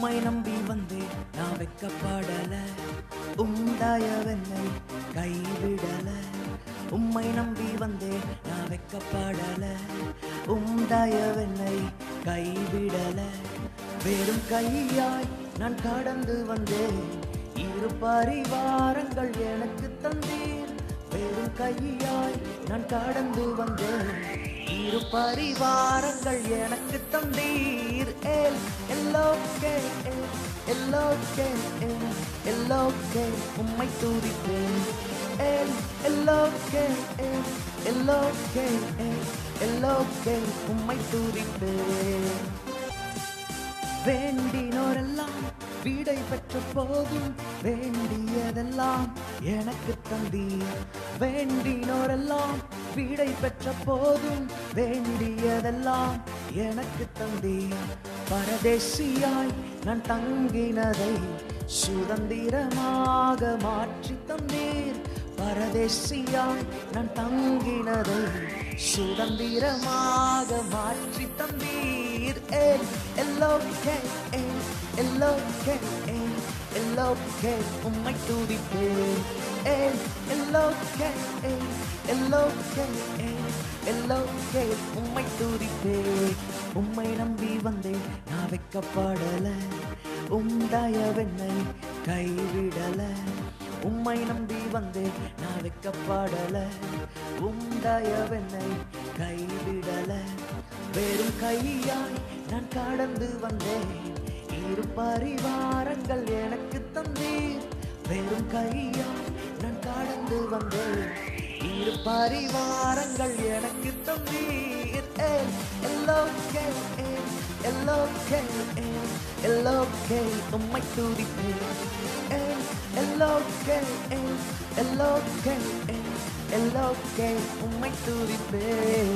உம்மை நம்பி வந்தேன் நான் வெக்கப்படல, உண்டாயவென்னை கைவிடல. உம்மை நம்பி வந்தேன் நான் வெக்கப்படல, உண்டாயவென்னை கைவிடல. வெறும் கையாய் நான் கடந்து வந்தேன், இரு பரிவாரங்கள் எனக்கு தந்தீர். வெறும் கையாய் நான் கடந்து வந்தேன், இரு பரிவாரங்கள் எனக்கு தந்தீர். எல்லோக்கே எல்லோக்கே எல்லோக்கே உம்மை துதிப்பேன். எல்லோக்கே எல்லோக்கே எல்லோக்கே உம்மை துதிப்பேன். வேண்டினோரெல்லாம் வீடை பெற்ற போதும் வேண்டியதெல்லாம் எனக்கு தந்தீர். வேண்டினோரெல்லாம் வீடை பெற்ற போதும் வேண்டியதெல்லாம் எனக்கு தந்தீர். பரதேசியாய் நான் தங்கினதை சுதந்திரமாக மாற்றி தந்தீர். பரதேசியாய் நான் தங்கினதை சுதந்திரமாக மாற்றி தந்தீர். எல்லோக்கே எல்லோக்கே எல்லோக்கே உம்மை துதிப்பேன். எல்லோக்கே எல்லோக்கே எல்லோக்கே உம்மை துதிப்பேன். உம்மை நம்பி வந்தேன் நான் வெக்கப்படல, உண்டாயவென்னை கைவிடல. உம்மை நம்பி வந்தேன் நான் வெக்கப்படல, உண்டாயவென்னை கைவிடல. வெறும் கையாய் நான் கடந்து வந்தேன், இரு பரிவாரங்கள் எனக்கு தந்தீர். வெறும் கையாய் நான் கடந்து வந்தேன், இரு பரிவாரங்கள் எனக்கு தந்தீர். எல்லோக்கே எல்லோக்கே எல்லோக்கே உம்மை துதிப்பேன். எல்லோக்கே எல்லோக்கே எல்லோக்கே உம்மை துதிப்பேன்.